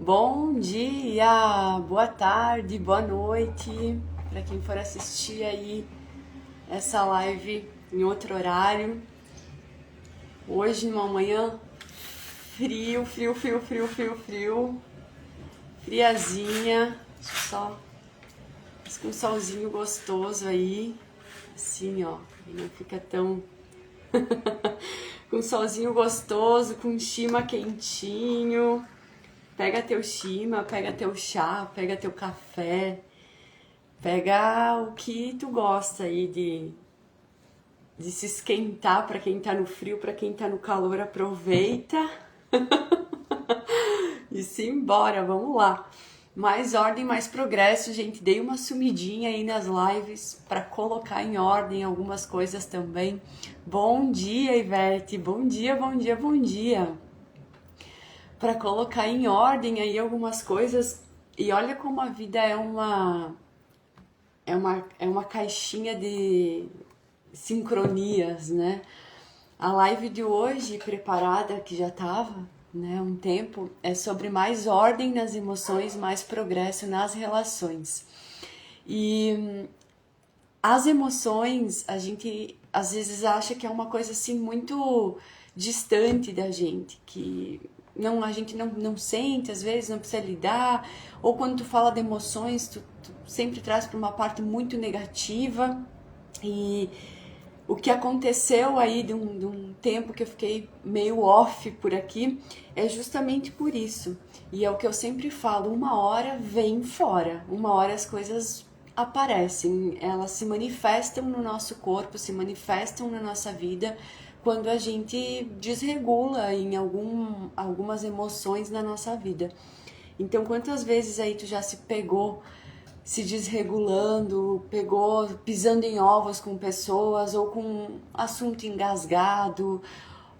Bom dia, boa tarde, boa noite para quem for assistir aí essa live em outro horário. Hoje, numa manhã frio, friazinha, só com um solzinho gostoso aí, assim ó, e não fica tão com um solzinho gostoso, com um chima quentinho. Pega teu chima, pega teu chá, pega teu café, pega o que tu gosta aí de se esquentar para quem tá no frio, para quem tá no calor, aproveita e simbora, vamos lá. Mais ordem, mais progresso, gente. Dei uma sumidinha aí nas lives para colocar em ordem algumas coisas também. Bom dia, Ivete. Bom dia, bom dia, bom dia. Para colocar em ordem aí algumas coisas. E olha como a vida é uma caixinha de sincronias, né? A live de hoje, preparada, que já estava, né, um tempo, é sobre mais ordem nas emoções, mais progresso nas relações. E as emoções, a gente às vezes acha que é uma coisa assim muito distante da gente, que não, a gente não sente, às vezes não precisa lidar, ou quando tu fala de emoções, tu sempre traz para uma parte muito negativa. E o que aconteceu aí de um tempo que eu fiquei meio off por aqui é justamente por isso. E é o que eu sempre falo, uma hora vem fora, uma hora as coisas aparecem, elas se manifestam no nosso corpo, se manifestam na nossa vida quando a gente desregula em algumas emoções na nossa vida. Então, quantas vezes aí tu já se pegou se desregulando, pegou pisando em ovos com pessoas ou com um assunto engasgado,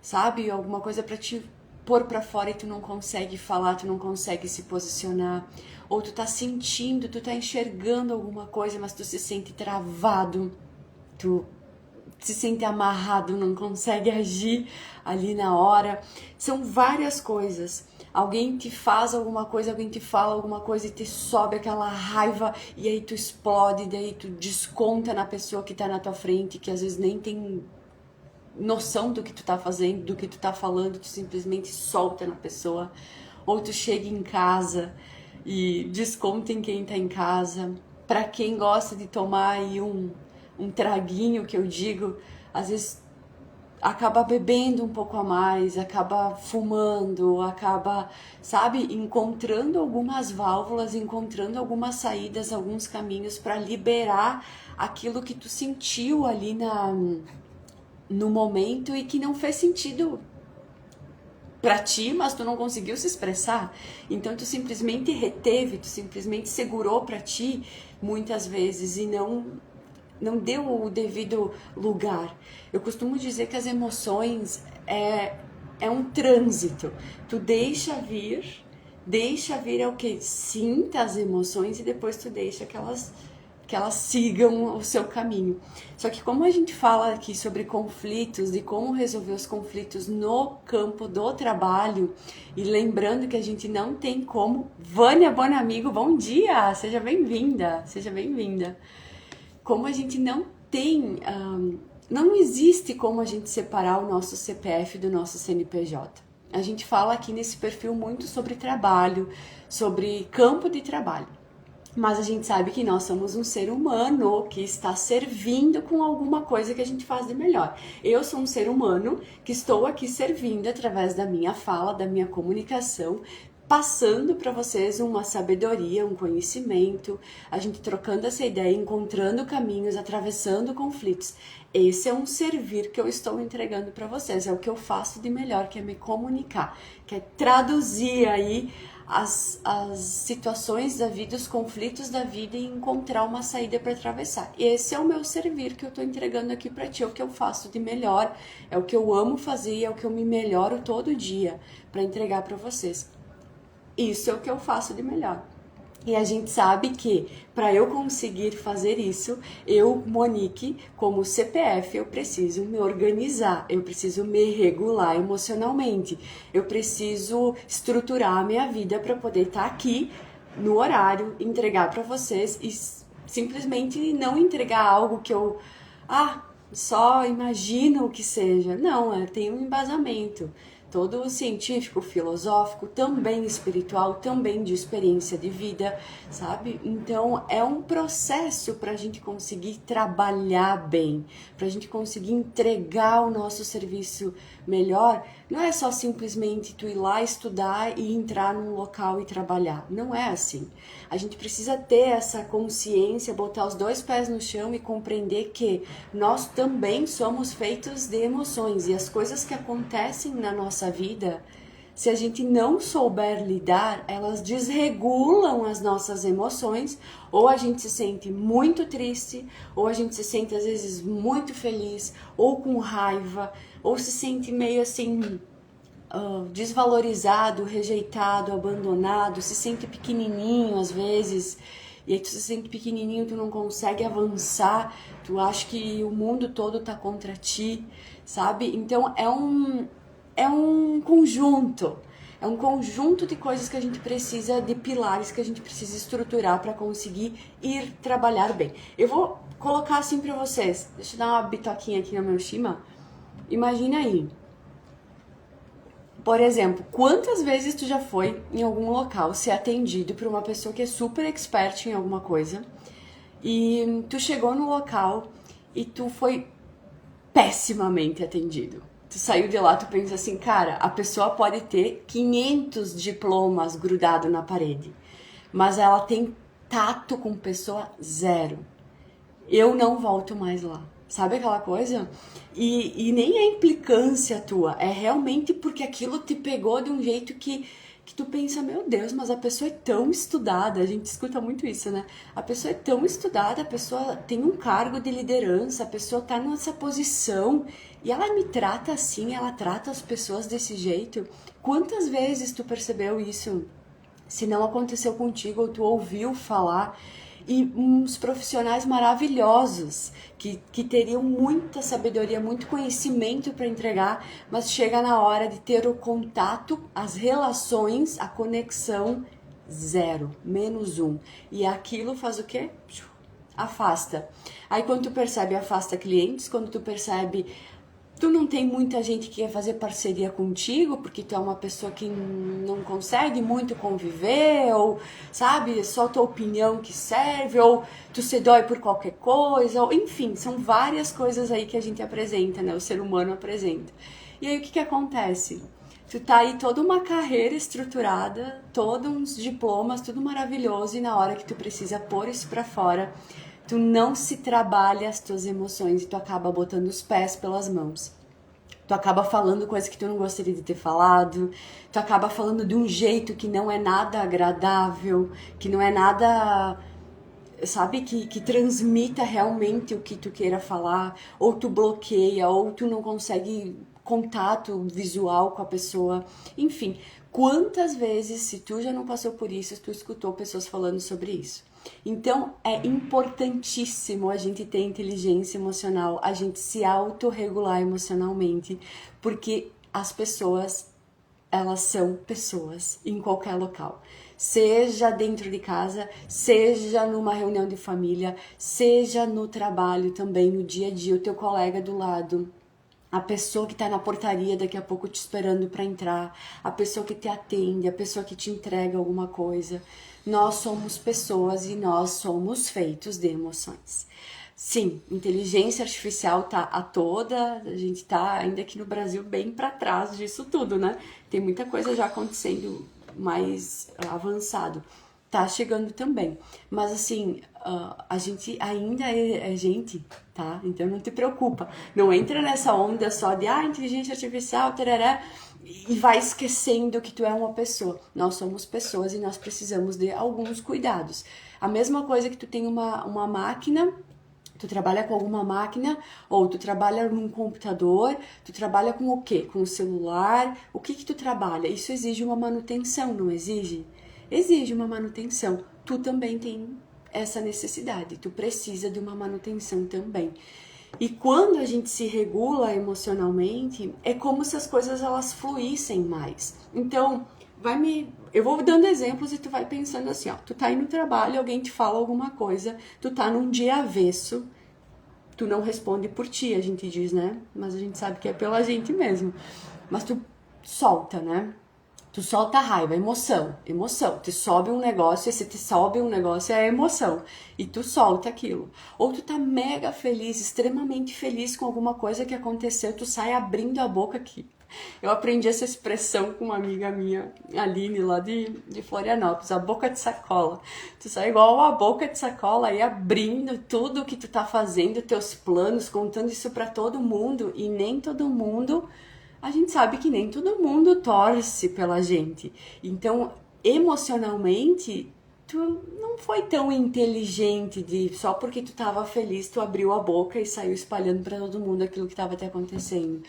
sabe? Alguma coisa pra te pôr pra fora e tu não consegue falar, tu não consegue se posicionar, ou tu tá sentindo, tu tá enxergando alguma coisa, mas tu se sente travado, tu se sente amarrado, não consegue agir ali na hora. São várias coisas. Alguém te faz alguma coisa, alguém te fala alguma coisa e te sobe aquela raiva e aí tu explode, daí tu desconta na pessoa que tá na tua frente, que às vezes nem tem noção do que tu tá fazendo, do que tu tá falando, tu simplesmente solta na pessoa. Ou tu chega em casa e desconta em quem tá em casa. Pra quem gosta de tomar aí um traguinho, que eu digo, às vezes acaba bebendo um pouco a mais, acaba fumando, acaba, sabe, encontrando algumas válvulas, encontrando algumas saídas, alguns caminhos para liberar aquilo que tu sentiu ali no momento e que não fez sentido pra ti, mas tu não conseguiu se expressar. Então tu simplesmente reteve, tu simplesmente segurou pra ti muitas vezes e não deu o devido lugar. Eu costumo dizer que as emoções é um trânsito. Tu deixa vir é o que? Sinta as emoções e depois tu deixa que elas sigam o seu caminho. Só que como a gente fala aqui sobre conflitos e como resolver os conflitos no campo do trabalho, e lembrando que a gente não tem como... Vânia Bonamigo, bom dia! Seja bem-vinda, seja bem-vinda. Como a gente não tem, não existe como a gente separar o nosso CPF do nosso CNPJ. A gente fala aqui nesse perfil muito sobre trabalho, sobre campo de trabalho. Mas a gente sabe que nós somos um ser humano que está servindo com alguma coisa que a gente faz de melhor. Eu sou um ser humano que estou aqui servindo através da minha fala, da minha comunicação, passando para vocês uma sabedoria, um conhecimento, a gente trocando essa ideia, encontrando caminhos, atravessando conflitos. Esse é um servir que eu estou entregando para vocês, é o que eu faço de melhor, que é me comunicar, que é traduzir aí as situações da vida, os conflitos da vida e encontrar uma saída para atravessar. Esse é o meu servir que eu estou entregando aqui para ti, é o que eu faço de melhor, é o que eu amo fazer e é o que eu me melhoro todo dia para entregar para vocês. Isso é o que eu faço de melhor. E a gente sabe que para eu conseguir fazer isso, eu, Monique, como CPF, eu preciso me organizar, eu preciso me regular emocionalmente, eu preciso estruturar a minha vida para poder estar aqui no horário, entregar para vocês e simplesmente não entregar algo que eu só imagino que seja. Não, tem um embasamento todo científico, filosófico, também espiritual, também de experiência de vida, sabe? Então é um processo para a gente conseguir trabalhar bem, para a gente conseguir entregar o nosso serviço melhor. Não é só simplesmente tu ir lá estudar e entrar num local e trabalhar. Não é assim. A gente precisa ter essa consciência, botar os dois pés no chão e compreender que nós também somos feitos de emoções e as coisas que acontecem na nossa vida, se a gente não souber lidar, elas desregulam as nossas emoções, ou a gente se sente muito triste, ou a gente se sente às vezes muito feliz, ou com raiva, ou se sente meio assim desvalorizado, rejeitado, abandonado, se sente pequenininho às vezes, e aí tu se sente pequenininho, tu não consegue avançar, tu acha que o mundo todo tá contra ti, sabe? Então é um conjunto de coisas que a gente precisa, de pilares que a gente precisa estruturar para conseguir ir trabalhar bem. Eu vou colocar assim para vocês, deixa eu dar uma bitoquinha aqui no meu shima. Imagina aí, por exemplo, quantas vezes tu já foi em algum local ser atendido por uma pessoa que é super expert em alguma coisa e tu chegou no local e tu foi pessimamente atendido. Tu saiu de lá, tu pensa assim, cara, a pessoa pode ter 500 diplomas grudado na parede, mas ela tem tato com pessoa zero. Eu não volto mais lá. Sabe aquela coisa? E nem é implicância tua, é realmente porque aquilo te pegou de um jeito que tu pensa, meu Deus, mas a pessoa é tão estudada, a gente escuta muito isso, né? A pessoa é tão estudada, a pessoa tem um cargo de liderança, a pessoa tá nessa posição e ela me trata assim, ela trata as pessoas desse jeito. Quantas vezes tu percebeu isso? Se não aconteceu contigo ou tu ouviu falar, e uns profissionais maravilhosos que teriam muita sabedoria, muito conhecimento para entregar, mas chega na hora de ter o contato, as relações, a conexão, zero, -1. E aquilo faz o quê? Afasta. Aí quando tu percebe, afasta clientes, quando tu percebe tu não tem muita gente que quer fazer parceria contigo, porque tu é uma pessoa que não consegue muito conviver, ou, sabe, só tua opinião que serve, ou tu se dói por qualquer coisa, ou, enfim, são várias coisas aí que a gente apresenta, né, o ser humano apresenta. E aí o que acontece? Tu tá aí toda uma carreira estruturada, todos uns diplomas, tudo maravilhoso, e na hora que tu precisa pôr isso pra fora, tu não se trabalha as tuas emoções e tu acaba botando os pés pelas mãos. Tu acaba falando coisas que tu não gostaria de ter falado, tu acaba falando de um jeito que não é nada agradável, que não é nada, sabe, que transmita realmente o que tu queira falar, ou tu bloqueia, ou tu não consegue contato visual com a pessoa, enfim. Quantas vezes, se tu já não passou por isso, tu escutou pessoas falando sobre isso? Então é importantíssimo a gente ter inteligência emocional, a gente se autorregular emocionalmente, porque as pessoas, elas são pessoas em qualquer local. Seja dentro de casa, seja numa reunião de família, seja no trabalho também, no dia a dia, o teu colega do lado, a pessoa que tá na portaria daqui a pouco te esperando para entrar, a pessoa que te atende, a pessoa que te entrega alguma coisa. Nós somos pessoas e nós somos feitos de emoções. Sim, inteligência artificial tá a toda, a gente tá ainda aqui no Brasil bem para trás disso tudo, né? Tem muita coisa já acontecendo mais avançado. Tá chegando também. Mas assim, a gente ainda é gente, tá? Então não te preocupa. Não entra nessa onda só de inteligência artificial, tarará, e vai esquecendo que tu é uma pessoa. Nós somos pessoas e nós precisamos de alguns cuidados. A mesma coisa que tu tem uma máquina, tu trabalha com alguma máquina, ou tu trabalha num computador, tu trabalha com o quê? Com o celular, o que tu trabalha? Isso exige uma manutenção, não exige? Exige uma manutenção. tu também tem essa necessidade, tu precisa de uma manutenção também. E quando a gente se regula emocionalmente, é como se as coisas elas fluíssem mais. Então, eu vou dando exemplos e tu vai pensando assim, ó, tu tá aí no trabalho, alguém te fala alguma coisa, tu tá num dia avesso, tu não responde por ti, a gente diz, né? Mas a gente sabe que é pela gente mesmo. Mas tu solta, né? Tu solta a raiva, emoção. Te sobe um negócio, e se te sobe um negócio é emoção. E tu solta aquilo. Ou tu tá mega feliz, extremamente feliz com alguma coisa que aconteceu, tu sai abrindo a boca aqui. Eu aprendi essa expressão com uma amiga minha, Aline, lá de Florianópolis, a boca de sacola. Tu sai igual a boca de sacola aí abrindo tudo o que tu tá fazendo, teus planos, contando isso pra todo mundo. E nem todo mundo... A gente sabe que nem todo mundo torce pela gente. Então, emocionalmente, tu não foi tão inteligente de só porque tu tava feliz, tu abriu a boca e saiu espalhando para todo mundo aquilo que tava te acontecendo.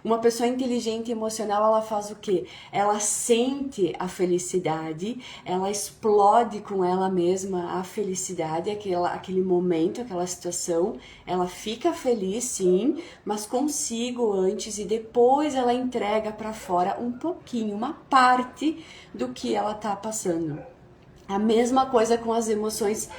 Uma pessoa inteligente e emocional, ela faz o quê? Ela sente a felicidade, ela explode com ela mesma a felicidade, aquele momento, aquela situação. Ela fica feliz, sim, mas consigo antes e depois ela entrega para fora um pouquinho, uma parte do que ela tá passando. A mesma coisa com as emoções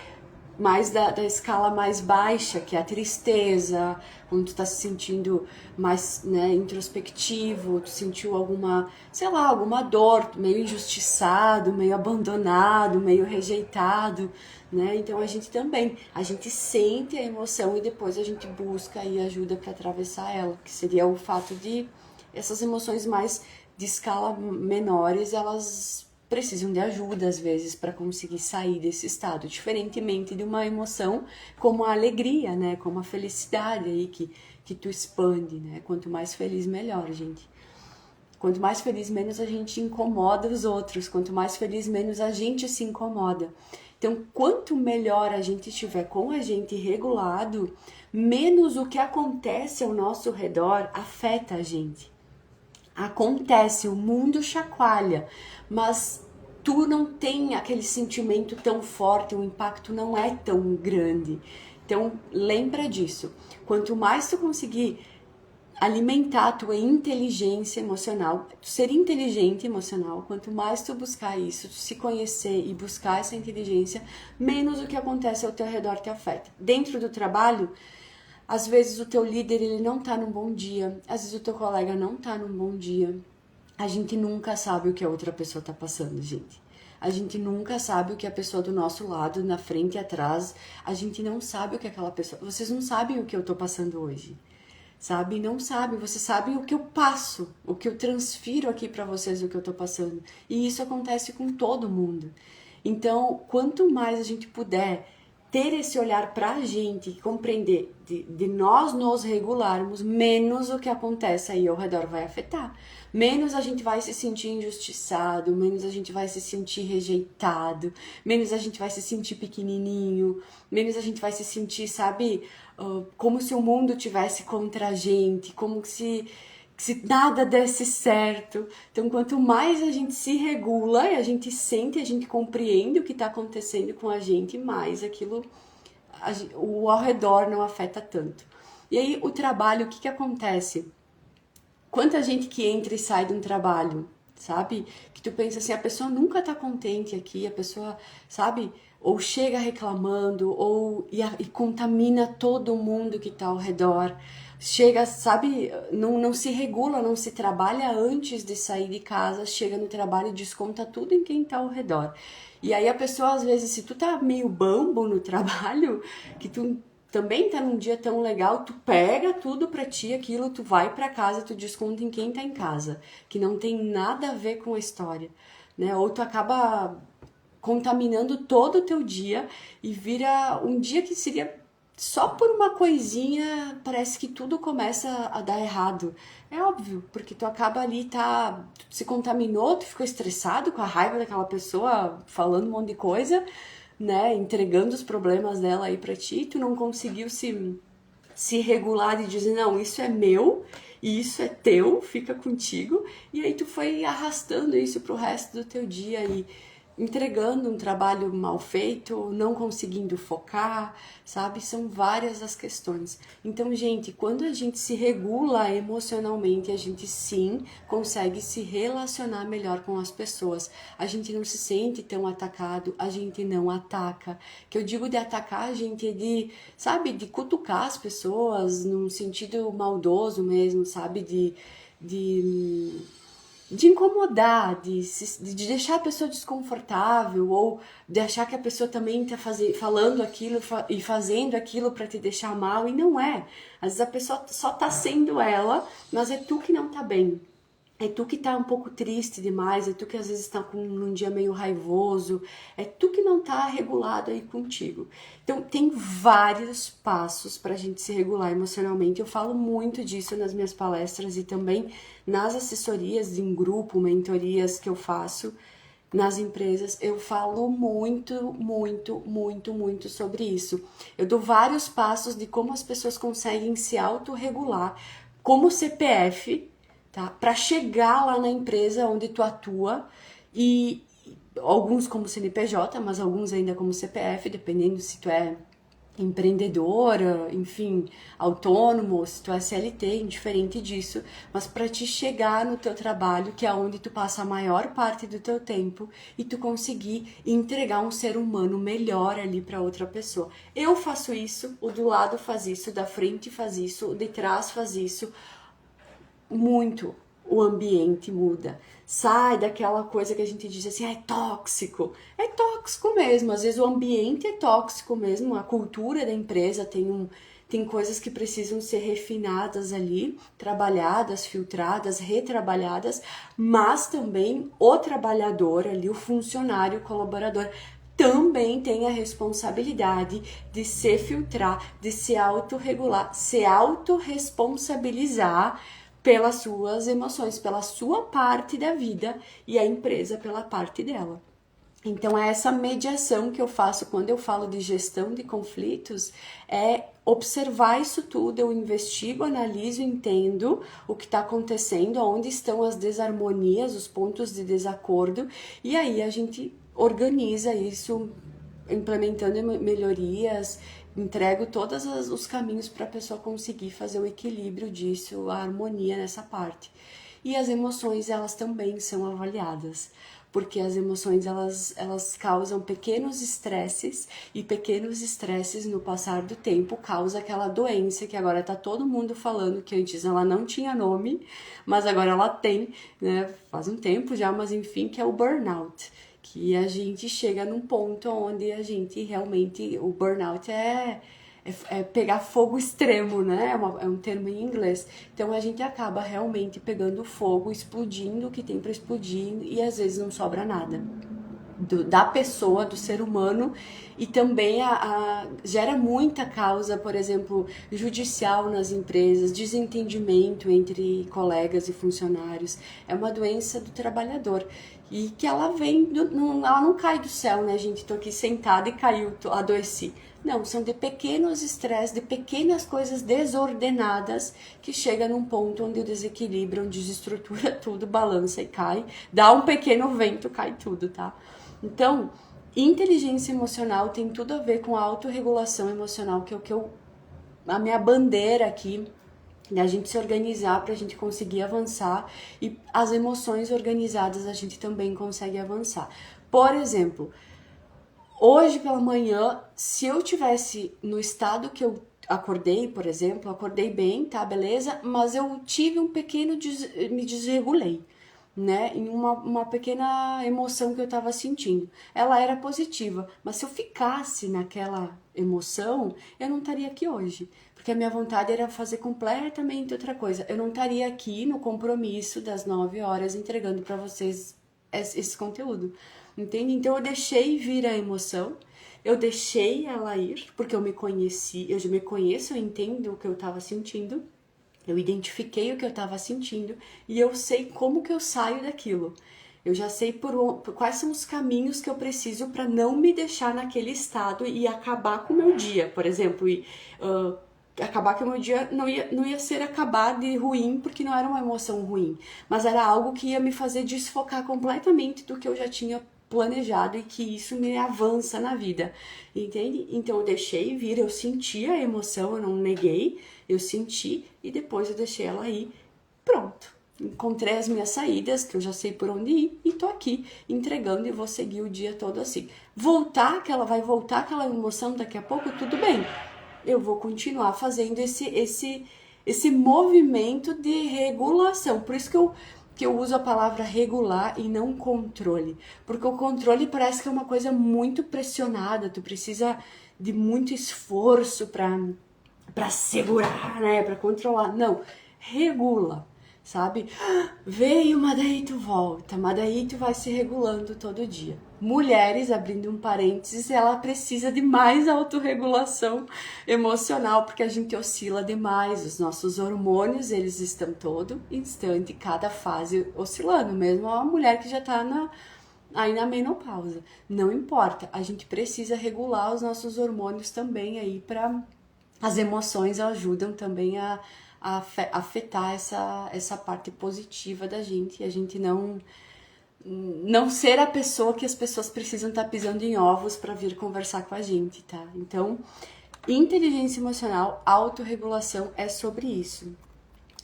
mais da escala mais baixa, que é a tristeza, quando tu tá se sentindo mais, né, introspectivo, tu sentiu alguma, sei lá, alguma dor, meio injustiçado, meio abandonado, meio rejeitado, né? Então a gente sente a emoção e depois a gente busca aí ajuda para atravessar ela, que seria o fato de essas emoções mais de escala menores, elas precisam de ajuda às vezes para conseguir sair desse estado, diferentemente de uma emoção como a alegria, né, como a felicidade aí que tu expande, né? Quanto mais feliz melhor, gente. Quanto mais feliz menos a gente incomoda os outros, quanto mais feliz menos a gente se incomoda. Então, quanto melhor a gente estiver com a gente regulado, menos o que acontece ao nosso redor afeta a gente. Acontece, o mundo chacoalha, mas tu não tem aquele sentimento tão forte, o impacto não é tão grande. Então, lembra disso. Quanto mais tu conseguir alimentar a tua inteligência emocional, ser inteligente emocional, quanto mais tu buscar isso, tu se conhecer e buscar essa inteligência, menos o que acontece ao teu redor te afeta. Dentro do trabalho, às vezes o teu líder ele não tá num bom dia, às vezes o teu colega não tá num bom dia. A gente nunca sabe o que a outra pessoa tá passando, gente. A gente nunca sabe o que a pessoa do nosso lado, na frente e atrás, a gente não sabe o que aquela pessoa... Vocês não sabem o que eu tô passando hoje, sabe? Não sabe, vocês sabem o que eu passo, o que eu transfiro aqui pra vocês, o que eu tô passando. E isso acontece com todo mundo. Então, quanto mais a gente puder ter esse olhar pra gente, compreender, de nós nos regularmos, menos o que acontece aí ao redor vai afetar. Menos a gente vai se sentir injustiçado, menos a gente vai se sentir rejeitado, menos a gente vai se sentir pequenininho, menos a gente vai se sentir, sabe, como se o mundo tivesse contra a gente, como se nada desse certo. Então, quanto mais a gente se regula e a gente sente, a gente compreende o que está acontecendo com a gente, mais aquilo, o ao redor não afeta tanto. E aí, o trabalho, o que acontece? Quanta gente que entra e sai de um trabalho, sabe? Que tu pensa assim, a pessoa nunca tá contente aqui, a pessoa, sabe? Ou chega reclamando, e contamina todo mundo que tá ao redor. Chega, sabe? Não se regula, não se trabalha antes de sair de casa, chega no trabalho e desconta tudo em quem tá ao redor. E aí a pessoa, às vezes, se tu tá meio bambo no trabalho, que tu também tá num dia tão legal, tu pega tudo pra ti, aquilo, tu vai pra casa, tu desconta em quem tá em casa, que não tem nada a ver com a história, né? Ou tu acaba contaminando todo o teu dia e vira um dia que seria só por uma coisinha, parece que tudo começa a dar errado. É óbvio, porque tu acaba ali, tu se contaminou, tu ficou estressado com a raiva daquela pessoa falando um monte de coisa, né, entregando os problemas dela aí pra ti, tu não conseguiu se regular e dizer, não, isso é meu e isso é teu, fica contigo, e aí tu foi arrastando isso pro resto do teu dia e entregando um trabalho mal feito, não conseguindo focar, sabe? São várias as questões. Então, gente, quando a gente se regula emocionalmente, a gente sim consegue se relacionar melhor com as pessoas. A gente não se sente tão atacado, a gente não ataca. Que eu digo de atacar, gente, é de, sabe, de cutucar as pessoas num sentido maldoso mesmo, sabe? De incomodar, de deixar a pessoa desconfortável, ou de achar que a pessoa também tá falando aquilo e fazendo aquilo para te deixar mal, e não é. Às vezes a pessoa só tá sendo ela, mas é tu que não tá bem. É tu que tá um pouco triste demais, é tu que às vezes tá com um dia meio raivoso, é tu que não tá regulado aí contigo. Então, tem vários passos pra gente se regular emocionalmente. Eu falo muito disso nas minhas palestras e também nas assessorias em grupo, mentorias que eu faço nas empresas. Eu falo muito, muito, muito, muito sobre isso. Eu dou vários passos de como as pessoas conseguem se autorregular como CPF, tá? Para chegar lá na empresa onde tu atua e alguns como CNPJ, mas alguns ainda como CPF, dependendo se tu é empreendedora, enfim, autônomo, se tu é CLT, indiferente disso, mas para te chegar no teu trabalho, que é onde tu passa a maior parte do teu tempo e tu conseguir entregar um ser humano melhor ali para outra pessoa. Eu faço isso, o do lado faz isso, o da frente faz isso, o de trás faz isso, muito o ambiente muda. Sai daquela coisa que a gente diz assim, é tóxico. É tóxico mesmo. Às vezes o ambiente é tóxico mesmo. A cultura da empresa tem coisas que precisam ser refinadas ali, trabalhadas, filtradas, retrabalhadas, mas também o trabalhador ali, o funcionário, o colaborador, também tem a responsabilidade de se filtrar, de se autorregular, se autorresponsabilizar pelas suas emoções, pela sua parte da vida e a empresa pela parte dela. Então, é essa mediação que eu faço quando eu falo de gestão de conflitos, é observar isso tudo, eu investigo, analiso, entendo o que está acontecendo, onde estão as desarmonias, os pontos de desacordo, e aí a gente organiza isso, implementando melhorias, entrego todos os caminhos para a pessoa conseguir fazer o equilíbrio disso, a harmonia nessa parte. E as emoções, elas também são avaliadas, porque as emoções, elas causam pequenos estresses, e pequenos estresses no passar do tempo causa aquela doença que agora tá todo mundo falando, que antes ela não tinha nome, mas agora ela tem, né, faz um tempo já, mas enfim, que é o burnout. Que a gente chega num ponto onde a gente realmente, o burnout é pegar fogo extremo, né? É um termo em inglês. Então a gente acaba realmente pegando fogo, explodindo o que tem para explodir e às vezes não sobra nada. Da pessoa, do ser humano, e também gera muita causa, por exemplo, judicial nas empresas, desentendimento entre colegas e funcionários. É uma doença do trabalhador e que ela vem, ela não cai do céu, né, gente? Tô aqui sentada e caiu, adoeci. Não, são de pequenos estresses, de pequenas coisas desordenadas que chega num ponto onde o desequilíbrio, onde desestrutura tudo, balança e cai, dá um pequeno vento, cai tudo, tá? Então, inteligência emocional tem tudo a ver com a autorregulação emocional, que é o que a minha bandeira aqui, da gente se organizar para a gente conseguir avançar, e as emoções organizadas a gente também consegue avançar. Por exemplo, hoje pela manhã, se eu tivesse no estado que eu acordei, por exemplo, acordei bem, tá, beleza? Mas eu tive um pequeno, me desregulei, né, em uma pequena emoção que eu estava sentindo. Ela era positiva, mas se eu ficasse naquela emoção, eu não estaria aqui hoje, porque a minha vontade era fazer completamente outra coisa. Eu não estaria aqui no compromisso das 9 horas entregando para vocês esse conteúdo, entende? Então eu deixei vir a emoção, eu deixei ela ir, porque eu me conheci, eu já me conheço, eu entendo o que eu estava sentindo. Eu identifiquei o que eu estava sentindo e eu sei como que eu saio daquilo. Eu já sei por quais são os caminhos que eu preciso para não me deixar naquele estado e acabar com o meu dia, por exemplo. Acabar com o meu dia não ia ser acabar de ruim, porque não era uma emoção ruim, mas era algo que ia me fazer desfocar completamente do que eu já tinha planejado e que isso me avança na vida, entende? Então eu deixei vir, eu senti a emoção, eu não neguei, eu senti e depois eu deixei ela ir, pronto. Encontrei as minhas saídas, que eu já sei por onde ir, e tô aqui entregando e vou seguir o dia todo assim. Vai voltar aquela emoção daqui a pouco, tudo bem. Eu vou continuar fazendo esse movimento de regulação. Por isso que eu uso a palavra regular e não controle. Porque o controle parece que é uma coisa muito pressionada, tu precisa de muito esforço para segurar, né, para controlar. Não, regula. Sabe? Veio, mas daí tu volta, mas daí tu vai se regulando todo dia. Mulheres, abrindo um parênteses, ela precisa de mais autorregulação emocional, porque a gente oscila demais, os nossos hormônios, eles estão todo instante, cada fase oscilando, mesmo a mulher que já tá aí na menopausa. Não importa, a gente precisa regular os nossos hormônios também aí para as emoções ajudam também a afetar essa parte positiva da gente e a gente não ser a pessoa que as pessoas precisam estar pisando em ovos para vir conversar com a gente, tá? Então, inteligência emocional, autorregulação é sobre isso.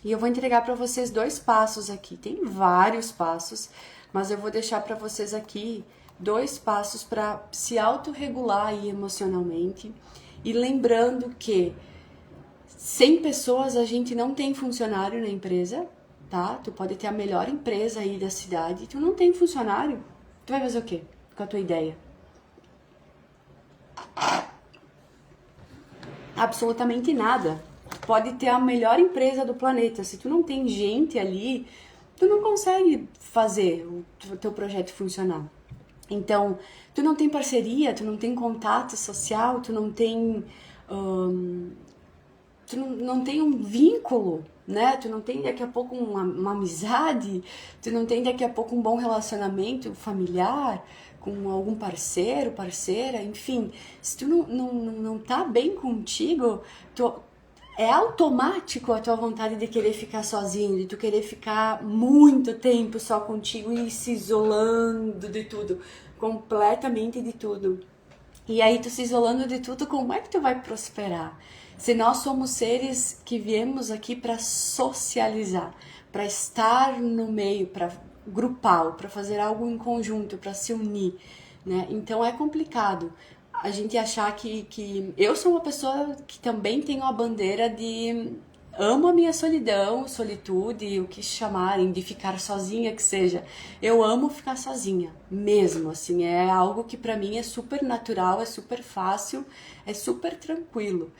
E eu vou entregar para vocês 2 passos aqui. Tem vários passos, mas eu vou deixar para vocês aqui 2 passos para se autorregular aí emocionalmente. E lembrando que 100 pessoas a gente não tem funcionário na empresa, tá? Tu pode ter a melhor empresa aí da cidade, tu não tem funcionário, tu vai fazer o quê com a tua ideia? Absolutamente nada. Pode ter a melhor empresa do planeta, se tu não tem gente ali, tu não consegue fazer o teu projeto funcionar. Então, tu não tem parceria, tu não tem contato social, tu não tem tu não tem um vínculo, né? Tu não tem daqui a pouco uma amizade, tu não tem daqui a pouco um bom relacionamento familiar com algum parceiro, parceira, enfim. Se tu não tá bem contigo, é automático a tua vontade de querer ficar sozinho, de tu querer ficar muito tempo só contigo e se isolando de tudo, completamente de tudo. E aí tu se isolando de tudo, como é que tu vai prosperar? Se nós somos seres que viemos aqui para socializar, para estar no meio, para grupal, para fazer algo em conjunto, para se unir, né? Então é complicado a gente achar que eu sou uma pessoa que também tenho a bandeira de amo a minha solidão, solitude, o que chamarem de ficar sozinha que seja. Eu amo ficar sozinha, mesmo, assim, é algo que pra mim é super natural, é super fácil, é super tranquilo.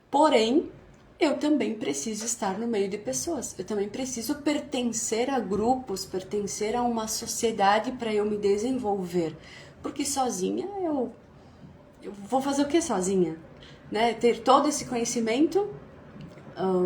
Porém, eu também preciso estar no meio de pessoas. Eu também preciso pertencer a grupos, pertencer a uma sociedade para eu me desenvolver. Porque sozinha eu vou fazer o que sozinha? Né? Ter todo esse conhecimento,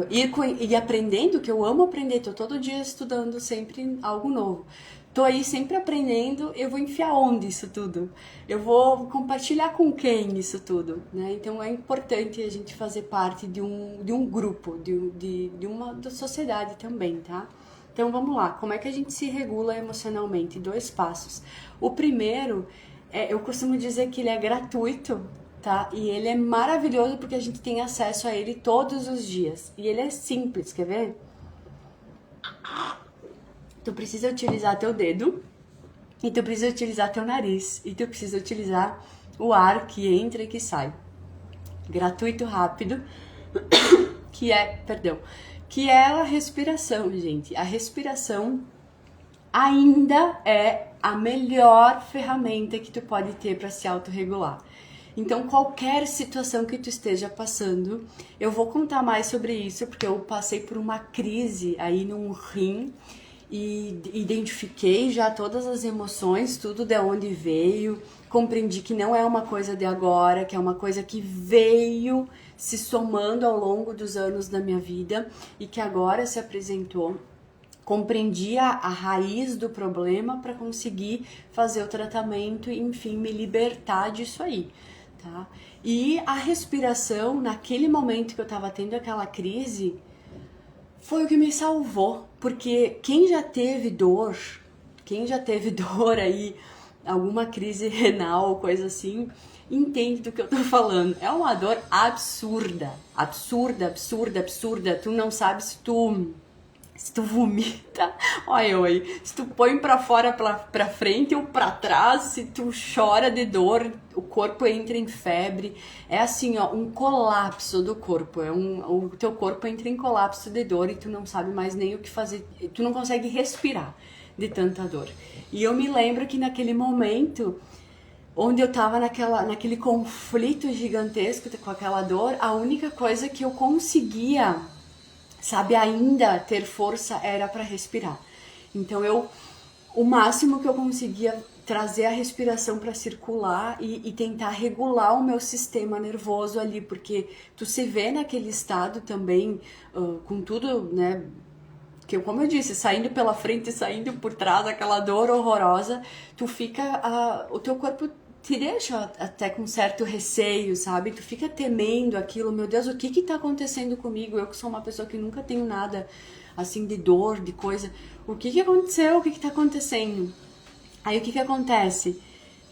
ir aprendendo, que eu amo aprender, tô todo dia estudando sempre algo novo. Tô aí sempre aprendendo, eu vou enfiar onde isso tudo? Eu vou compartilhar com quem isso tudo? Né? Então é importante a gente fazer parte de um grupo, de uma da sociedade também, tá? Então vamos lá, como é que a gente se regula emocionalmente? 2 passos. O primeiro, eu costumo dizer que ele é gratuito, tá? E ele é maravilhoso porque a gente tem acesso a ele todos os dias. E ele é simples, quer ver? Tu precisa utilizar teu dedo e tu precisa utilizar teu nariz e tu precisa utilizar o ar que entra e que sai. Gratuito, rápido, que é a respiração, gente. A respiração ainda é a melhor ferramenta que tu pode ter para se autorregular. Então, qualquer situação que tu esteja passando, eu vou contar mais sobre isso, porque eu passei por uma crise aí num rim e identifiquei já todas as emoções, tudo de onde veio, compreendi que não é uma coisa de agora, que é uma coisa que veio se somando ao longo dos anos da minha vida e que agora se apresentou. Compreendi a raiz do problema para conseguir fazer o tratamento e, enfim, me libertar disso aí, tá? E a respiração, naquele momento que eu tava tendo aquela crise, foi o que me salvou, porque quem já teve dor aí alguma crise renal ou coisa assim, entende do que eu tô falando. É uma dor absurda, absurda, absurda, absurda. Tu não sabe se tu vomita, olha eu aí, se tu põe pra fora, pra frente ou pra trás, se tu chora de dor, o corpo entra em febre, é assim, ó, um colapso do corpo, o teu corpo entra em colapso de dor e tu não sabe mais nem o que fazer, tu não consegue respirar de tanta dor. E eu me lembro que naquele momento, onde eu tava naquele conflito gigantesco com aquela dor, a única coisa que eu conseguia, sabe, ainda ter força era para respirar. Então o máximo que eu conseguia trazer a respiração para circular e tentar regular o meu sistema nervoso ali, porque tu se vê naquele estado também, com tudo, né, que como eu disse, saindo pela frente e saindo por trás, aquela dor horrorosa, tu fica, o teu corpo te deixa até com certo receio, sabe? Tu fica temendo aquilo, meu Deus, o que que tá acontecendo comigo? Eu que sou uma pessoa que nunca tenho nada, assim, de dor, de coisa. O que que aconteceu? O que que tá acontecendo? Aí o que que acontece?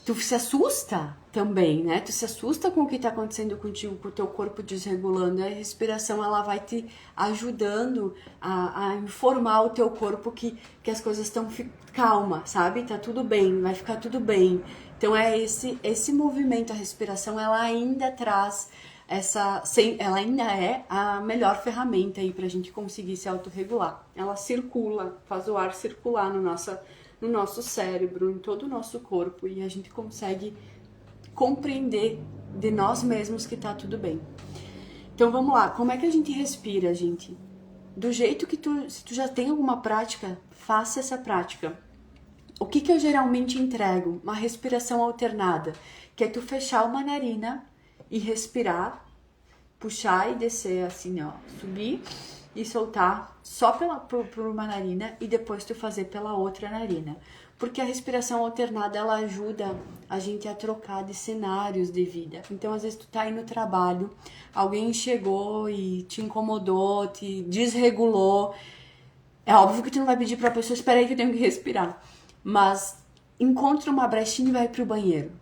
Tu se assusta também, né? Tu se assusta com o que tá acontecendo contigo, com o teu corpo desregulando. A respiração, ela vai te ajudando a informar o teu corpo que as coisas estão calma, sabe? Tá tudo bem, vai ficar tudo bem. Então é esse movimento, a respiração, ela ainda traz ela ainda é a melhor ferramenta aí pra gente conseguir se autorregular. Ela circula, faz o ar circular no nosso cérebro, em todo o nosso corpo, e a gente consegue compreender de nós mesmos que tá tudo bem. Então vamos lá, como é que a gente respira, gente? Do jeito que se tu já tem alguma prática, faça essa prática. O que que eu geralmente entrego? Uma respiração alternada, que é tu fechar uma narina e respirar, puxar e descer assim, ó, subir e soltar só por uma narina e depois tu fazer pela outra narina. Porque a respiração alternada, ela ajuda a gente a trocar de cenários de vida. Então, às vezes tu tá aí no trabalho, alguém chegou e te incomodou, te desregulou. É óbvio que tu não vai pedir pra pessoa, espera aí que eu tenho que respirar. Mas encontra uma brechinha e vai pro banheiro.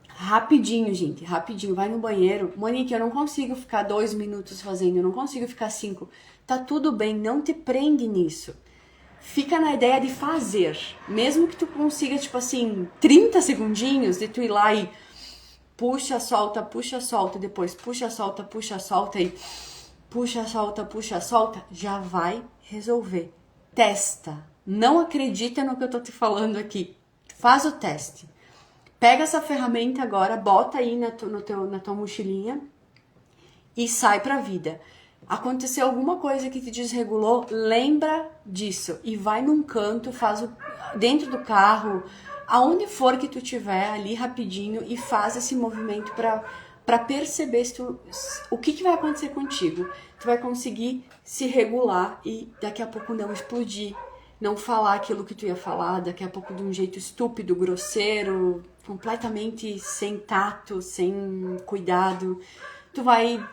Rapidinho, gente, rapidinho, vai no banheiro. Monique, eu não consigo ficar 2 minutos fazendo, eu não consigo ficar 5. Tá tudo bem, não te prende nisso. Fica na ideia de fazer. Mesmo que tu consiga, tipo assim, 30 segundinhos de tu ir lá e puxa, solta, depois puxa, solta e puxa, solta, já vai resolver. Testa. Não acredita no que eu tô te falando aqui. Faz o teste. Pega essa ferramenta agora, bota aí na tua mochilinha e sai pra vida. Aconteceu alguma coisa que te desregulou, lembra disso e vai num canto, dentro do carro, aonde for que tu tiver ali rapidinho e faz esse movimento pra perceber o que vai acontecer contigo. Tu vai conseguir se regular e daqui a pouco não explodir. Não falar aquilo que tu ia falar, daqui a pouco de um jeito estúpido, grosseiro, completamente sem tato, sem cuidado. Tu vai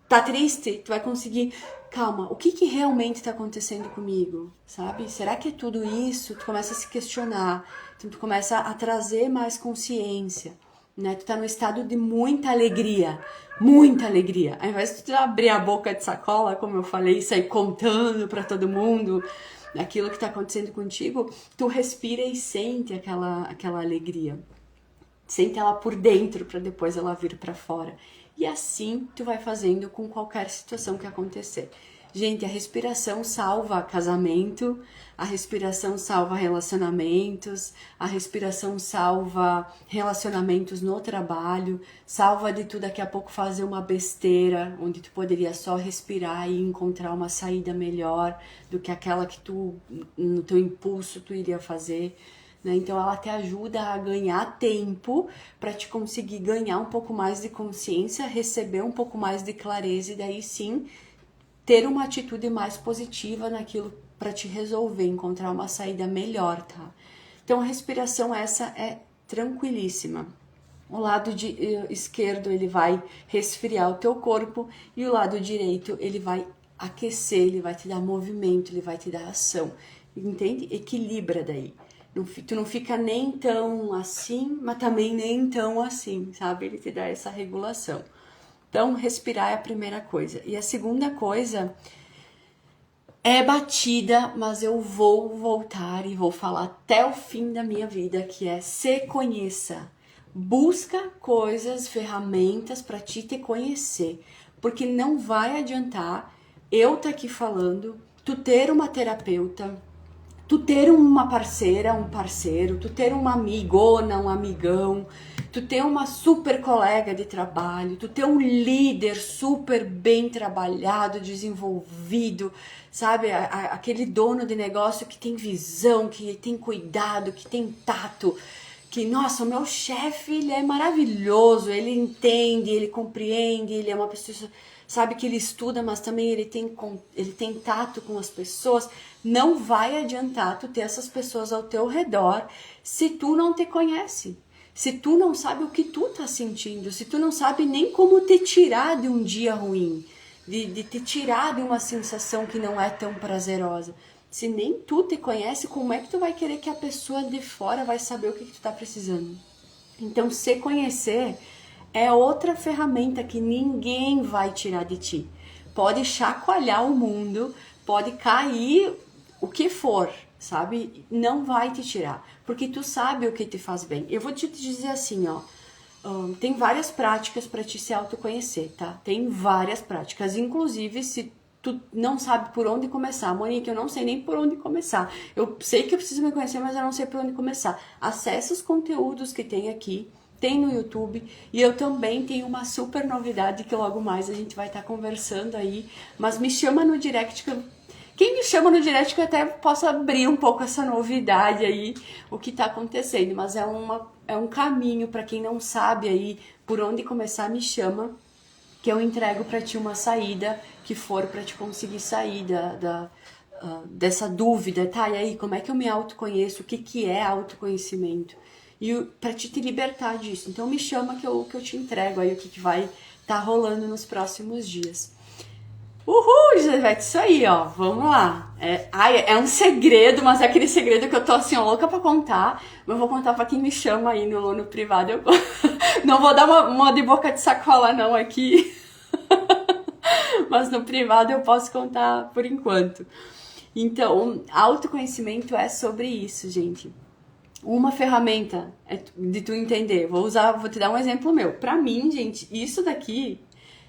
tá triste, tu vai conseguir, calma, o que realmente tá acontecendo comigo, sabe? Será que é tudo isso? Tu começa a se questionar, então tu começa a trazer mais consciência, né? Tu tá no estado de muita alegria. Ao invés de tu abrir a boca de sacola, como eu falei, e sair contando pra todo mundo aquilo que tá acontecendo contigo, tu respira e sente aquela alegria. Sente ela por dentro para depois ela vir para fora. E assim tu vai fazendo com qualquer situação que acontecer. Gente, a respiração salva casamento, a respiração salva relacionamentos, a respiração salva relacionamentos no trabalho, salva de tu daqui a pouco fazer uma besteira, onde tu poderia só respirar e encontrar uma saída melhor do que aquela que tu, no teu impulso, tu iria fazer. Então ela te ajuda a ganhar tempo para te conseguir ganhar um pouco mais de consciência, receber um pouco mais de clareza e daí sim ter uma atitude mais positiva naquilo para te resolver, encontrar uma saída melhor, tá? Então a respiração essa é tranquilíssima. O lado esquerdo ele vai resfriar o teu corpo e o lado direito ele vai aquecer, ele vai te dar movimento, ele vai te dar ação. Entende? Equilibra daí. Tu não fica nem tão assim, mas também nem tão assim, sabe? Ele te dá essa regulação. Então, respirar é a primeira coisa. E a segunda coisa é batida, mas eu vou voltar e vou falar até o fim da minha vida, que é se conheça. Busca coisas, ferramentas para te conhecer, porque não vai adiantar eu estar aqui falando, tu ter uma terapeuta, tu ter uma parceira, um parceiro, tu ter uma amigona, um amigão, tu ter uma super colega de trabalho, tu ter um líder super bem trabalhado, desenvolvido, sabe? Aquele dono de negócio que tem visão, que tem cuidado, que tem tato, que, nossa, o meu chefe, ele é maravilhoso, ele entende, ele compreende, ele é uma pessoa, sabe, que ele estuda, mas também ele tem tato com as pessoas. Não vai adiantar tu ter essas pessoas ao teu redor se tu não te conhece, se tu não sabe o que tu tá sentindo, se tu não sabe nem como te tirar de um dia ruim, de te tirar de uma sensação que não é tão prazerosa. Se nem tu te conhece, como é que tu vai querer que a pessoa de fora vai saber o que tu tá precisando? Então, se conhecer é outra ferramenta que ninguém vai tirar de ti. Pode chacoalhar o mundo, pode cair o que for, sabe? Não vai te tirar, porque tu sabe o que te faz bem. Eu vou te dizer assim, ó, tem várias práticas para te se autoconhecer, tá? Tem várias práticas, inclusive se tu não sabe por onde começar. Monique, eu não sei nem por onde começar. Eu sei que eu preciso me conhecer, mas eu não sei por onde começar. Acesse os conteúdos que tem aqui, tem no YouTube, e eu também tenho uma super novidade que logo mais a gente vai estar conversando aí, mas me chama no direct que quem me chama no direct que eu até posso abrir um pouco essa novidade aí, o que tá acontecendo, mas é um caminho para quem não sabe aí por onde começar, me chama, que eu entrego para ti uma saída que for para te conseguir sair dessa dúvida, tá? E aí, como é que eu me autoconheço? O que é autoconhecimento? E para te libertar disso. Então me chama que eu te entrego aí o que vai tá rolando nos próximos dias. Uhul, Gisele, isso aí, ó, vamos lá. É um segredo, mas é aquele segredo que eu tô assim, ó, louca pra contar. Mas eu vou contar pra quem me chama aí no privado. Eu não vou dar uma de boca de sacola não aqui. Mas no privado eu posso contar por enquanto. Então, autoconhecimento é sobre isso, gente. Uma ferramenta de tu entender. Vou te dar um exemplo meu. Pra mim, gente, isso daqui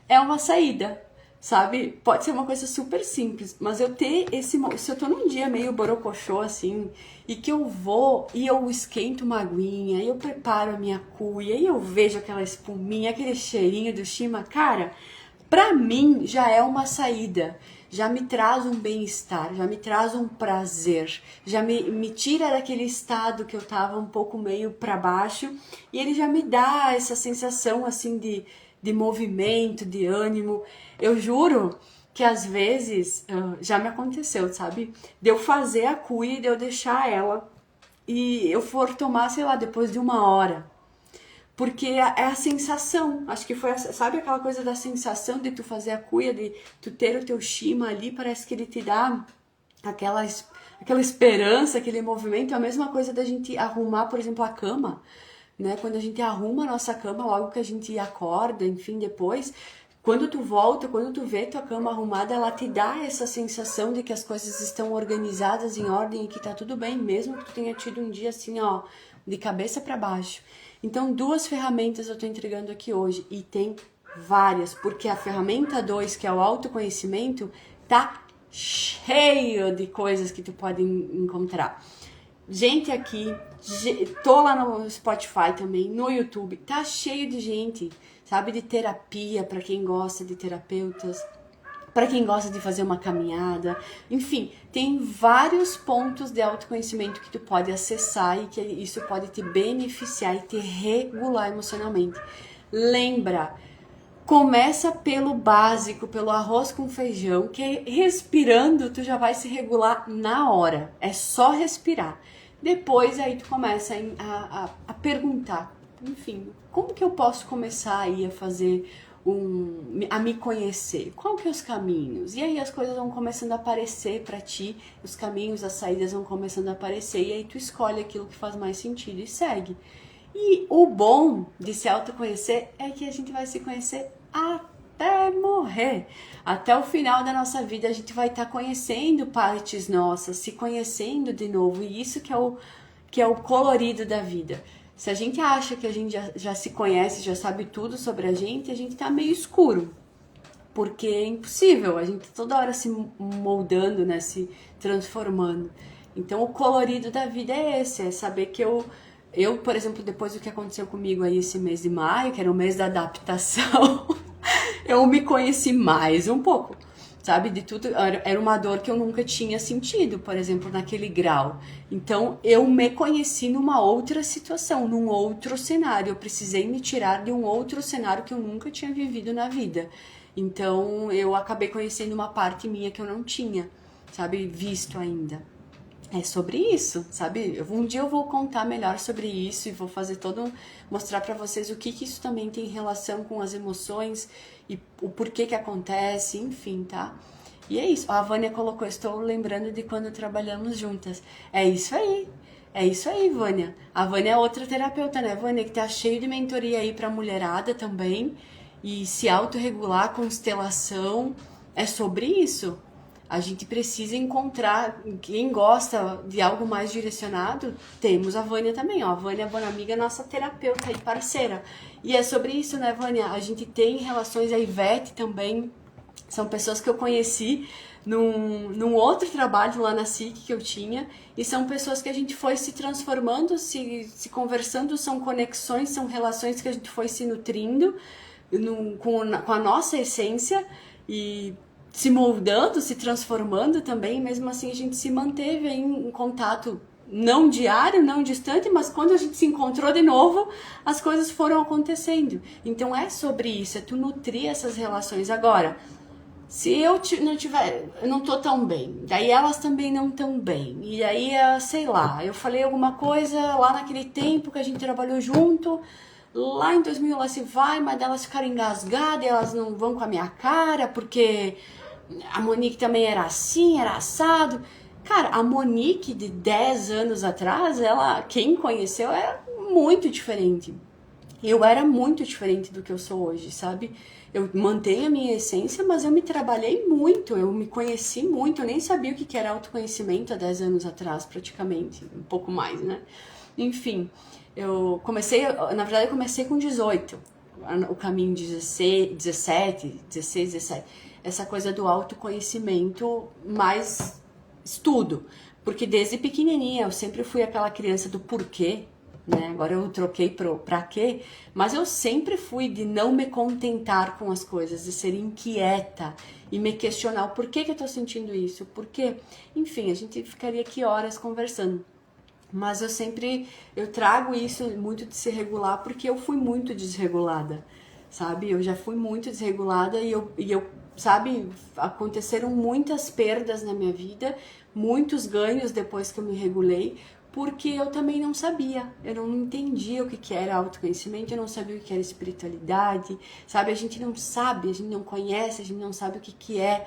é uma saída, sabe? Pode ser uma coisa super simples, mas eu ter se eu tô num dia meio borocochô assim, e que eu vou e eu esquento uma aguinha, e eu preparo a minha cuia, e eu vejo aquela espuminha, aquele cheirinho do shima, cara, pra mim já é uma saída, já me traz um bem-estar, já me traz um prazer, já me tira daquele estado que eu tava um pouco meio pra baixo, e ele já me dá essa sensação assim de movimento, de ânimo. Eu juro que às vezes já me aconteceu, sabe? De eu fazer a cuia e de eu deixar ela e eu for tomar, sei lá, depois de 1 hora. Porque é a sensação, acho que foi, sabe aquela coisa da sensação de tu fazer a cuia, de tu ter o teu shima ali, parece que ele te dá aquela esperança, aquele movimento. É a mesma coisa da gente arrumar, por exemplo, a cama, né? Quando a gente arruma a nossa cama, logo que a gente acorda, enfim, depois, quando tu volta, quando tu vê tua cama arrumada, ela te dá essa sensação de que as coisas estão organizadas, em ordem e que tá tudo bem, mesmo que tu tenha tido um dia assim, ó, de cabeça para baixo. Então, 2 ferramentas eu tô entregando aqui hoje, e tem várias, porque a ferramenta 2, que é o autoconhecimento, tá cheio de coisas que tu pode encontrar. Gente aqui, tô lá no Spotify também, no YouTube, tá cheio de gente, sabe, de terapia, para quem gosta de terapeutas, para quem gosta de fazer uma caminhada, enfim, tem vários pontos de autoconhecimento que tu pode acessar e que isso pode te beneficiar e te regular emocionalmente. Lembra, começa pelo básico, pelo arroz com feijão, que respirando tu já vai se regular na hora, é só respirar. Depois aí tu começa a perguntar, enfim, como que eu posso começar aí a fazer a me conhecer. Qual que é os caminhos? E aí as coisas vão começando a aparecer pra ti, os caminhos, as saídas vão começando a aparecer, e aí tu escolhe aquilo que faz mais sentido e segue. E o bom de se autoconhecer é que a gente vai se conhecer até morrer. Até o final da nossa vida a gente vai estar conhecendo partes nossas, se conhecendo de novo. E isso que é o colorido da vida. Se a gente acha que a gente já se conhece, já sabe tudo sobre a gente tá meio escuro. Porque é impossível, a gente toda hora se moldando, né, se transformando. Então o colorido da vida é esse, é saber que eu, por exemplo, depois do que aconteceu comigo aí esse mês de maio, que era o mês da adaptação, eu me conheci mais um pouco, sabe? De tudo, era uma dor que eu nunca tinha sentido, por exemplo, naquele grau. Então, eu me conheci numa outra situação, num outro cenário. Eu precisei me tirar de um outro cenário que eu nunca tinha vivido na vida. Então, eu acabei conhecendo uma parte minha que eu não tinha, sabe? Visto ainda. É sobre isso, sabe? Um dia eu vou contar melhor sobre isso e vou fazer mostrar pra vocês o que isso também tem relação com as emoções e o porquê que acontece, enfim, tá? E é isso. A Vânia colocou, estou lembrando de quando trabalhamos juntas. É isso aí, Vânia. A Vânia é outra terapeuta, né, Vânia? Que tá cheio de mentoria aí pra mulherada também. E se autorregular, constelação, é sobre isso. A gente precisa encontrar, quem gosta de algo mais direcionado, temos a Vânia também, ó. A Vânia Bonamiga é nossa terapeuta e parceira. E é sobre isso, né, Vânia? A gente tem relações, a Ivete também, são pessoas que eu conheci num outro trabalho lá na SIC que eu tinha, e são pessoas que a gente foi se transformando, se conversando, são conexões, são relações que a gente foi se nutrindo com a nossa essência, e se moldando, se transformando também, mesmo assim a gente se manteve aí em contato, não diário, não distante, mas quando a gente se encontrou de novo, as coisas foram acontecendo. Então é sobre isso, é tu nutrir essas relações. Agora, se eu não tiver, eu não tô tão bem, daí elas também não tão bem, e aí, sei lá, eu falei alguma coisa lá naquele tempo que a gente trabalhou junto, lá em 2000 ela se vai, mas elas ficaram engasgadas, elas não vão com a minha cara, porque a Monique também era assim, era assado. Cara, a Monique de 10 anos atrás, quem conheceu, era muito diferente. Eu era muito diferente do que eu sou hoje, sabe? Eu mantenho a minha essência, mas eu me trabalhei muito, eu me conheci muito, eu nem sabia o que era autoconhecimento há 10 anos atrás, praticamente, um pouco mais, né? Enfim, na verdade eu comecei com 18, o caminho 17, essa coisa do autoconhecimento, mais estudo, porque desde pequenininha eu sempre fui aquela criança do porquê, né? Agora eu troquei pra quê, mas eu sempre fui de não me contentar com as coisas, de ser inquieta e me questionar o porquê que eu tô sentindo isso, porque, enfim, a gente ficaria aqui horas conversando. Mas eu trago isso muito de se regular, porque eu fui muito desregulada, sabe? Eu já fui muito desregulada e eu, sabe, aconteceram muitas perdas na minha vida, muitos ganhos depois que eu me regulei, porque eu também não sabia, eu não entendia o que era autoconhecimento, eu não sabia o que era espiritualidade, sabe? A gente não sabe, a gente não conhece, a gente não sabe o que é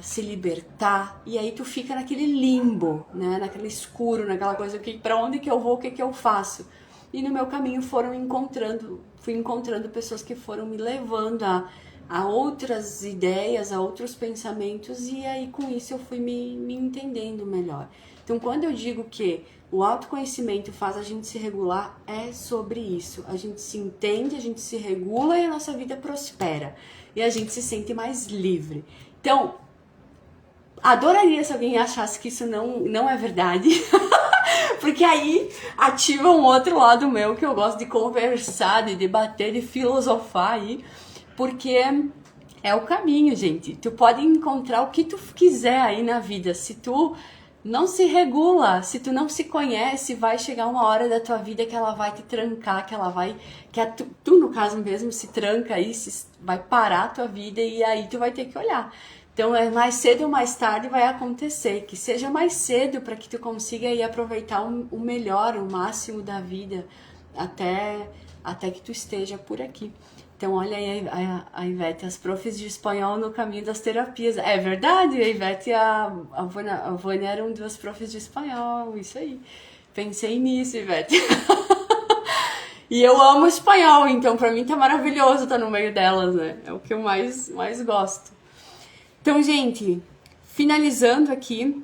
se libertar, e aí tu fica naquele limbo, né? Naquele escuro, naquela coisa, pra onde que eu vou, o que eu faço? E no meu caminho fui encontrando pessoas que foram me levando a outras ideias, a outros pensamentos, e aí com isso eu fui me entendendo melhor. Então quando eu digo que o autoconhecimento faz a gente se regular, é sobre isso. A gente se entende, a gente se regula e a nossa vida prospera. E a gente se sente mais livre. Então, adoraria se alguém achasse que isso não é verdade. Porque aí ativa um outro lado meu, que eu gosto de conversar, de debater, de filosofar aí. Porque é o caminho, gente. Tu pode encontrar o que tu quiser aí na vida. Se tu não se regula, se tu não se conhece, vai chegar uma hora da tua vida que ela vai te trancar, tu no caso mesmo se tranca aí, vai parar a tua vida e aí tu vai ter que olhar. Então, mais cedo ou mais tarde vai acontecer, que seja mais cedo para que tu consiga aí aproveitar o melhor, o máximo da vida, até que tu esteja por aqui. Então, olha aí a Ivete, as profs de espanhol no caminho das terapias. É verdade, a Ivete e a Vânia eram duas profs de espanhol, isso aí. Pensei nisso, Ivete. E eu amo espanhol, então pra mim tá maravilhoso estar no meio delas, né? É o que eu mais gosto. Então, gente, finalizando aqui,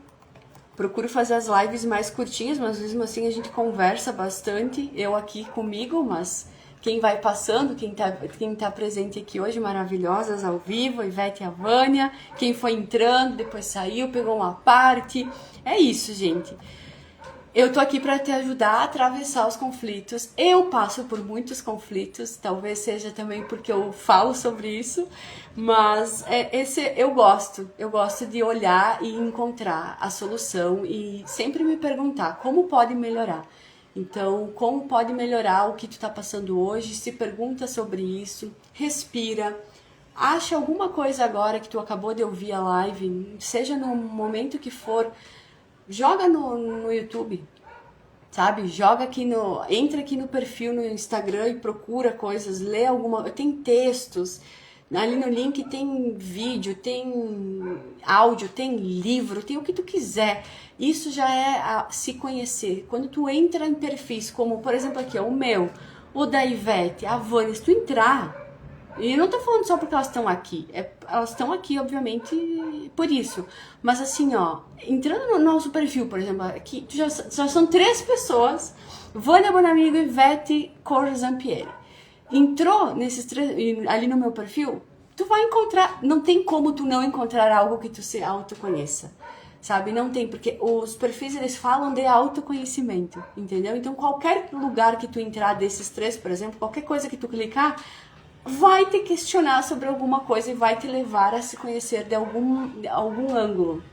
procuro fazer as lives mais curtinhas, mas mesmo assim a gente conversa bastante. Eu aqui comigo, mas quem vai passando, quem tá presente aqui hoje, maravilhosas ao vivo, a Ivete e a Vânia, quem foi entrando, depois saiu, pegou uma parte. É isso, gente. Eu tô aqui para te ajudar a atravessar os conflitos. Eu passo por muitos conflitos, talvez seja também porque eu falo sobre isso, mas eu gosto de olhar e encontrar a solução e sempre me perguntar como pode melhorar. Então, como pode melhorar o que tu tá passando hoje? Se pergunta sobre isso, respira. Acha alguma coisa agora que tu acabou de ouvir a live, seja no momento que for, joga no YouTube, sabe? Entra aqui no perfil no Instagram e procura coisas, lê tem textos, ali no link tem vídeo, tem áudio, tem livro, tem o que tu quiser. Isso já é se conhecer. Quando tu entra em perfis, como por exemplo aqui, o meu, o da Ivete, a Vânia, se tu entrar, e eu não tô falando só porque elas estão aqui. Elas estão aqui, obviamente, por isso. Mas assim, ó, entrando no nosso perfil, por exemplo, aqui já são 3 pessoas. Vânia Bonamigo e Ivete Corzampieri. Entrou nesses 3 ali no meu perfil, tu vai encontrar. Não tem como tu não encontrar algo que tu se autoconheça. Sabe? Não tem, porque os perfis eles falam de autoconhecimento, entendeu? Então qualquer lugar que tu entrar desses 3, por exemplo, qualquer coisa que tu clicar, vai te questionar sobre alguma coisa e vai te levar a se conhecer de algum ângulo.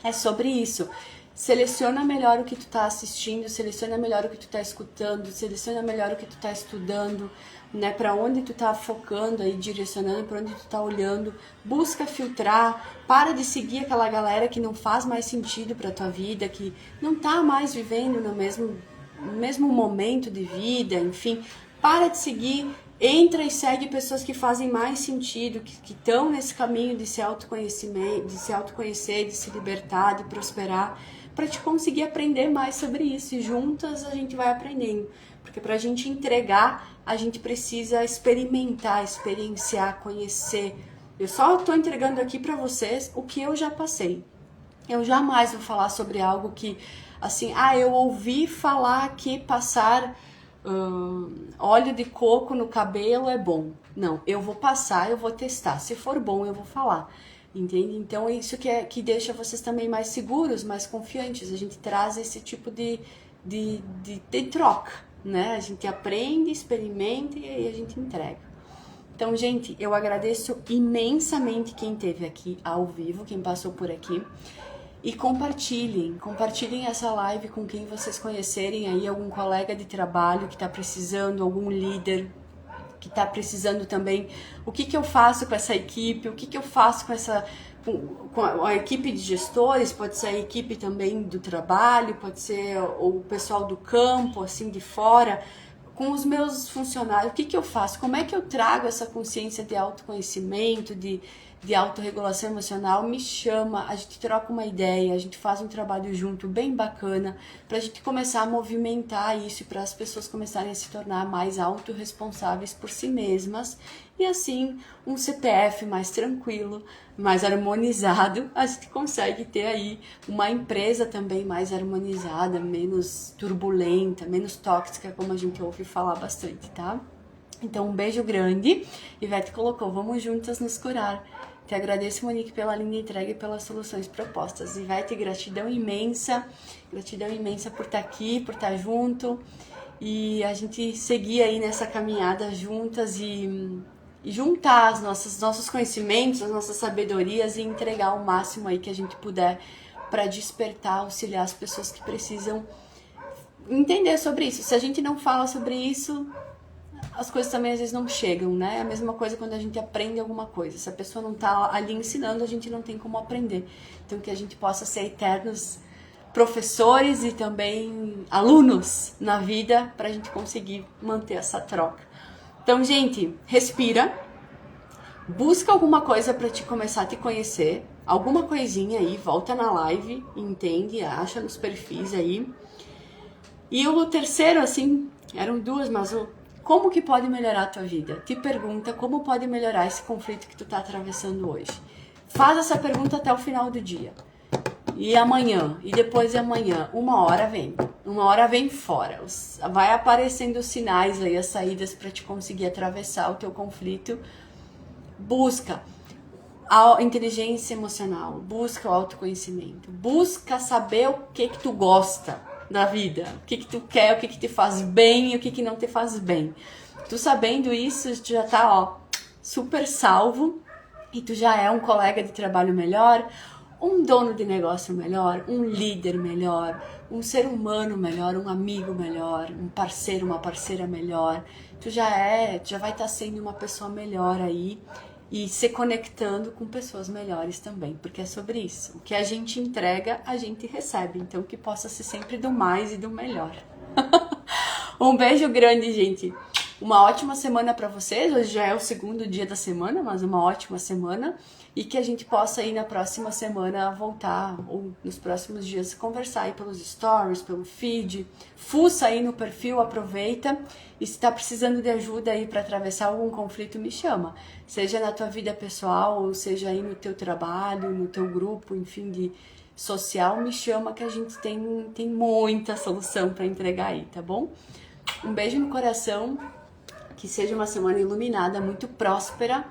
É sobre isso. Seleciona melhor o que tu tá assistindo, seleciona melhor o que tu tá escutando, seleciona melhor o que tu tá estudando, né? Para onde tu tá focando aí, direcionando, para onde tu tá olhando. Busca filtrar, para de seguir aquela galera que não faz mais sentido para tua vida, que não tá mais vivendo no mesmo momento de vida, enfim. Para de seguir. Entra e segue pessoas que fazem mais sentido, que estão nesse caminho de se autoconhecimento, de se autoconhecer, de se libertar, de prosperar, para te conseguir aprender mais sobre isso. E juntas a gente vai aprendendo. Porque para a gente entregar, a gente precisa experimentar, experienciar, conhecer. Eu só estou entregando aqui para vocês o que eu já passei. Eu jamais vou falar sobre algo que, assim, eu ouvi falar que passar óleo de coco no cabelo é bom. Não, eu vou passar, eu vou testar. Se for bom, eu vou falar. Entende? Então, isso que deixa vocês também mais seguros, mais confiantes. A gente traz esse tipo de troca, né? A gente aprende, experimenta e aí a gente entrega. Então, gente, eu agradeço imensamente quem esteve aqui ao vivo, quem passou por aqui. E compartilhem essa live com quem vocês conhecerem aí, algum colega de trabalho que está precisando, algum líder que está precisando também. O que eu faço com essa equipe? O que eu faço com a equipe de gestores? Pode ser a equipe também do trabalho, pode ser o pessoal do campo, assim, de fora. Com os meus funcionários, o que eu faço? Como é que eu trago essa consciência de autoconhecimento, de autorregulação emocional? Me chama, a gente troca uma ideia, a gente faz um trabalho junto bem bacana para a gente começar a movimentar isso e para as pessoas começarem a se tornar mais autorresponsáveis por si mesmas e assim um CPF mais tranquilo, mais harmonizado, a gente consegue ter aí uma empresa também mais harmonizada, menos turbulenta, menos tóxica, como a gente ouve falar bastante, tá? Então, um beijo grande. Ivete colocou, vamos juntas nos curar. Te agradeço, Monique, pela linda entrega e pelas soluções propostas. Ivete, gratidão imensa por estar aqui, por estar junto. E a gente seguir aí nessa caminhada juntas e juntar nossos conhecimentos, as nossas sabedorias e entregar o máximo aí que a gente puder para despertar, auxiliar as pessoas que precisam entender sobre isso. Se a gente não fala sobre isso, as coisas também às vezes não chegam, né? É a mesma coisa quando a gente aprende alguma coisa. Se a pessoa não tá ali ensinando, a gente não tem como aprender. Então que a gente possa ser eternos professores e também alunos na vida para a gente conseguir manter essa troca. Então, gente, respira, busca alguma coisa para te começar a te conhecer, alguma coisinha aí, volta na live, entende, acha nos perfis aí. E o terceiro, assim, eram duas, mas como que pode melhorar a tua vida? Te pergunta como pode melhorar esse conflito que tu tá atravessando hoje. Faz essa pergunta até o final do dia. E amanhã, e depois de amanhã, uma hora vem fora. Vai aparecendo os sinais aí, as saídas para te conseguir atravessar o teu conflito. Busca a inteligência emocional, busca o autoconhecimento, busca saber o que tu gosta da vida, o que tu quer, o que te faz bem e o que não te faz bem. Tu sabendo isso, tu já tá, ó, super salvo e tu já é um colega de trabalho melhor, um dono de negócio melhor, um líder melhor, um ser humano melhor, um amigo melhor, um parceiro, uma parceira melhor. Tu já vai estar sendo uma pessoa melhor aí e se conectando com pessoas melhores também, porque é sobre isso. O que a gente entrega, a gente recebe. Então, que possa ser sempre do mais e do melhor. Um beijo grande, gente. Uma ótima semana para vocês. Hoje já é o segundo dia da semana, mas uma ótima semana. E que a gente possa aí na próxima semana voltar, ou nos próximos dias, conversar aí pelos stories, pelo feed. Fuça aí no perfil, aproveita. E se tá precisando de ajuda aí para atravessar algum conflito, me chama. Seja na tua vida pessoal, ou seja aí no teu trabalho, no teu grupo, enfim, de social, me chama que a gente tem muita solução para entregar aí, tá bom? Um beijo no coração, que seja uma semana iluminada, muito próspera,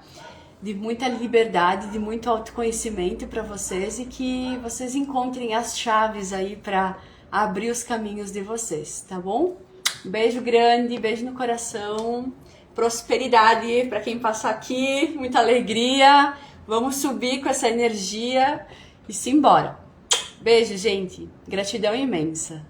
de muita liberdade, de muito autoconhecimento para vocês e que vocês encontrem as chaves aí para abrir os caminhos de vocês, tá bom? Beijo grande, beijo no coração, prosperidade para quem passar aqui, muita alegria, vamos subir com essa energia e simbora. Beijo, gente, gratidão imensa.